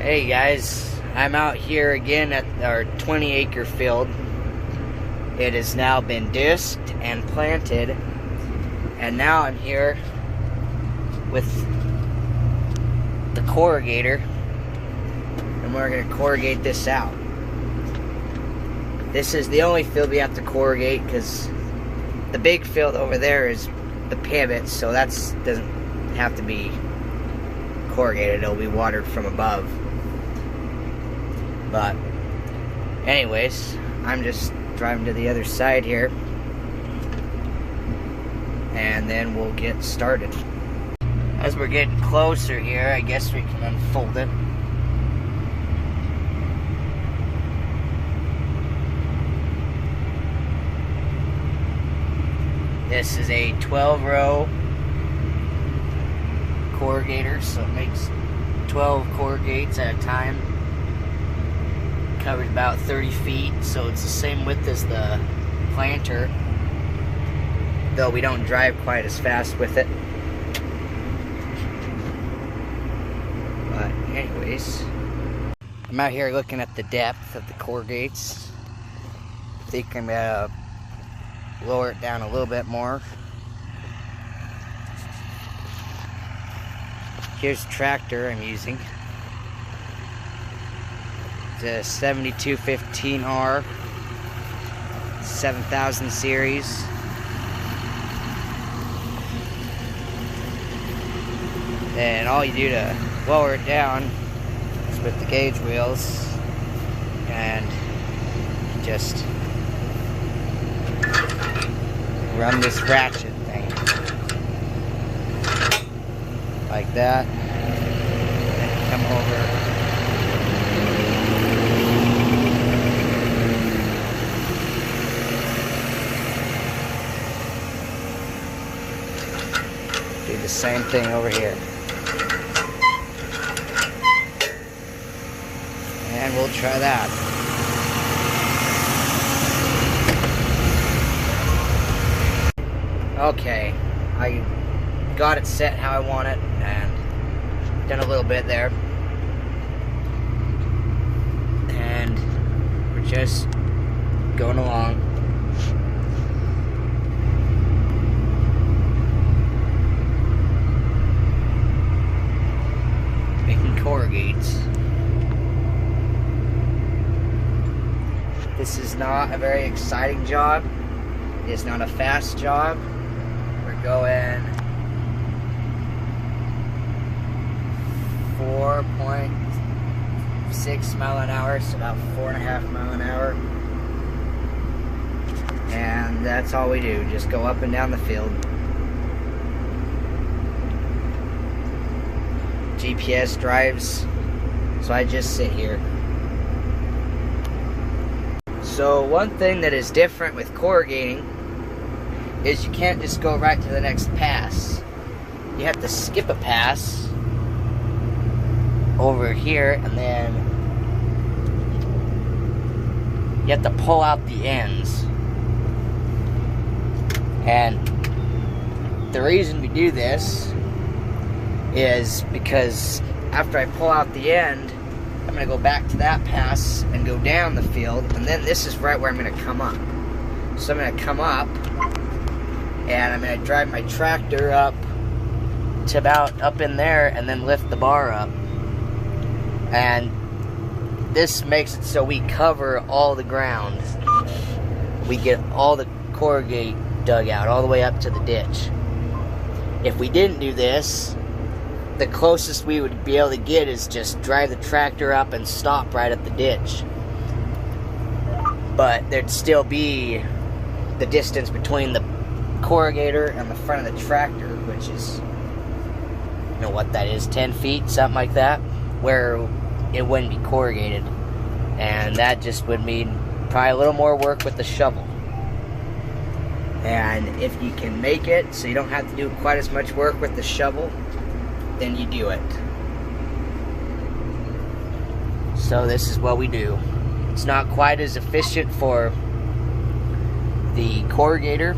Hey guys, I'm out here again at our 20-acre field. It has now been disked and planted, and now I'm here with the corrugator, and we're going to corrugate this out. This is the only field we have to corrugate because the big field over there is the pivot, so that doesn't have to be corrugated. It'll be watered from above. But anyways, I'm just driving to the other side here, and then we'll get started. As we're getting closer here, I guess we can unfold it. This is a 12-row corrugator, so it makes 12 corrugates at a time. Covers about 30 feet, so it's the same width as the planter, though we don't drive quite as fast with it. But anyways, I'm out here looking at the depth of the corrugates. I think I'm gonna lower it down a little bit more. Here's the tractor I'm using. The 7215R 7000 series. And all you do to lower it down is with the gauge wheels and just run this ratchet thing like that, and come over. Do the same thing over here. And we'll try that. Okay, I got it set how I want it and done a little bit there. And we're just going along. Corrugates. This is not a very exciting job. It's not a fast job. We're going 4.6 mile an hour, so about 4.5 miles an hour. And that's all we do, just go up and down the field. GPS drives, so I just sit here. So one thing that is different with corrugating is you can't just go right to the next pass. You have to skip a pass over here, and then you have to pull out the ends. And the reason we do this is because after I pull out the end, I'm going to go back to that pass and go down the field, and then this is right where I'm going to come up. So I'm going to come up, and I'm going to drive my tractor up to about up in there, and then lift the bar up. And this makes it so we cover all the ground. We get all the corrugate dug out all the way up to the ditch. If we didn't do this, the closest we would be able to get is just drive the tractor up and stop right at the ditch. But there'd still be the distance between the corrugator and the front of the tractor, which is, you know what that is, 10 feet, something like that, where it wouldn't be corrugated. And that just would mean probably a little more work with the shovel. And if you can make it so you don't have to do quite as much work with the shovel, then you do it. So this is what we do. It's not quite as efficient for the corrugator,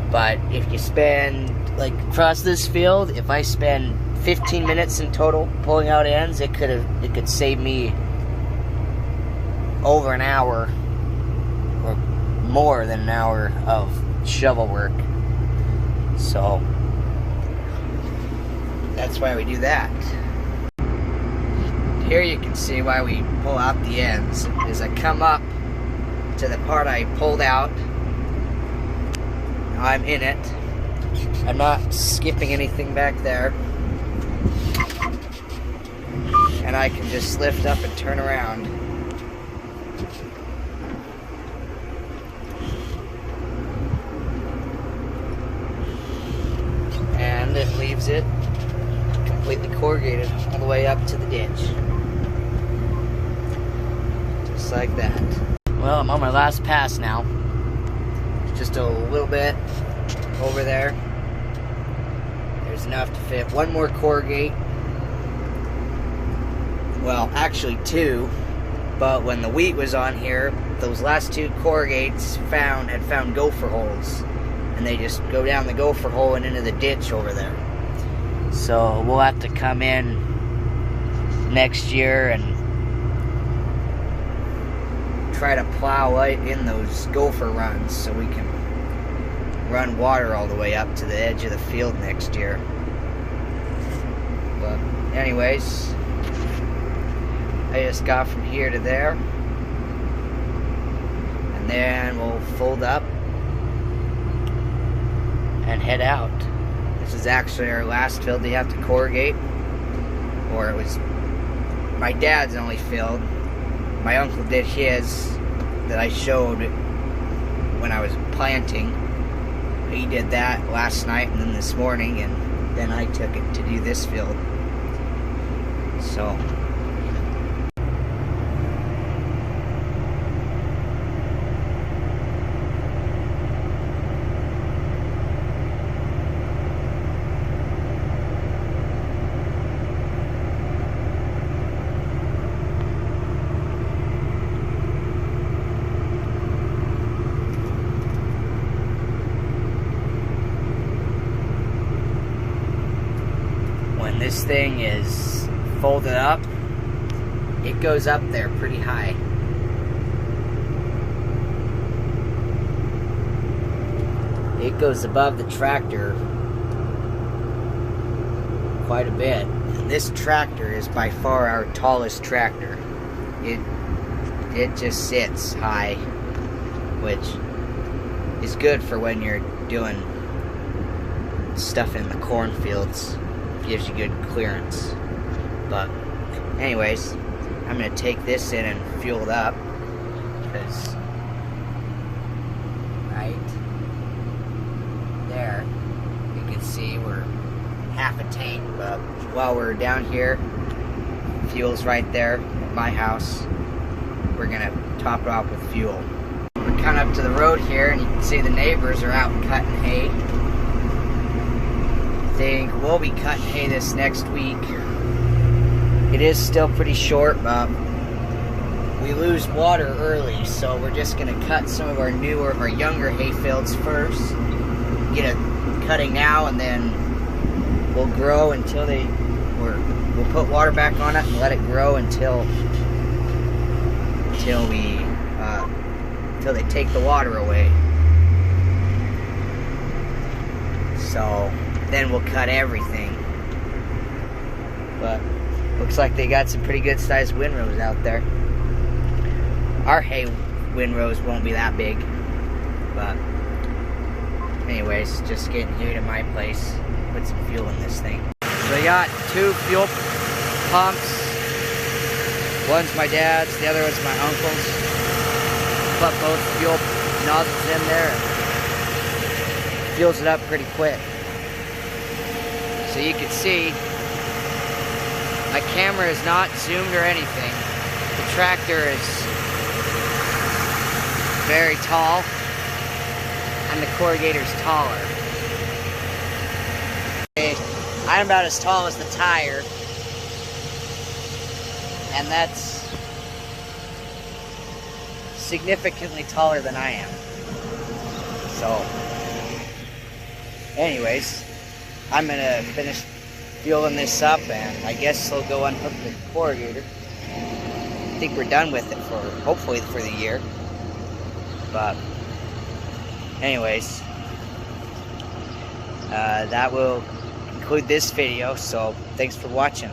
but if you spend, like across this field, if I spend 15 minutes in total pulling out ends. It could save me over an hour or more than an hour of shovel work. So that's why we do that. Here you can see why we pull out the ends. As I come up to the part I pulled out, now I'm in it. I'm not skipping anything back there. And I can just lift up and turn around. And it leaves it completely corrugated all the way up to the ditch. Just like that. Well, I'm on my last pass now. Just a little bit over there. There's enough to fit one more corrugate. Well, actually two, but when the wheat was on here, those last two corrugates had found gopher holes, and they just go down the gopher hole and into the ditch over there. So we'll have to come in next year and try to plow right in those gopher runs so we can run water all the way up to the edge of the field next year. But anyways, I just got from here to there, and then we'll fold up and head out. This is actually our last field we have to corrugate, or it was my dad's only field. My uncle did his that I showed when I was planting. He did that last night and then this morning, and then I took it to do this field. So this thing is folded up, it goes up there pretty high. It goes above the tractor quite a bit. And this tractor is by far our tallest tractor. It just sits high, which is good for when you're doing stuff in the cornfields. Gives you good clearance. But anyways, I'm gonna take this in and fuel it up, because right there you can see we're half a tank, but while we're down here, fuel's right there at my house. We're gonna top it off with fuel. We're coming up to the road here, and you can see the neighbors are out cutting hay. We'll be cutting hay this next week. It is still pretty short, but we lose water early, so we're just going to cut some of our younger hay fields first. Get it cutting now, and then we'll grow until we'll put water back on it and let it grow until they take the water away. So then we'll cut everything. But looks like they got some pretty good sized windrows out there. Our hay windrows won't be that big, but anyways, just getting here to my place, put some fuel in this thing. So I got two fuel pumps. One's my dad's, the other one's my uncle's. Put both fuel nozzles in there and fuels it up pretty quick. So you can see, my camera is not zoomed or anything. The tractor is very tall, and the corrugator's taller. Okay, I'm about as tall as the tire, and that's significantly taller than I am. So, anyways, I'm gonna finish fueling this up, and I guess we'll go unhook the corrugator. I think we're done with it for, hopefully for the year. But anyways, that will conclude this video, so thanks for watching.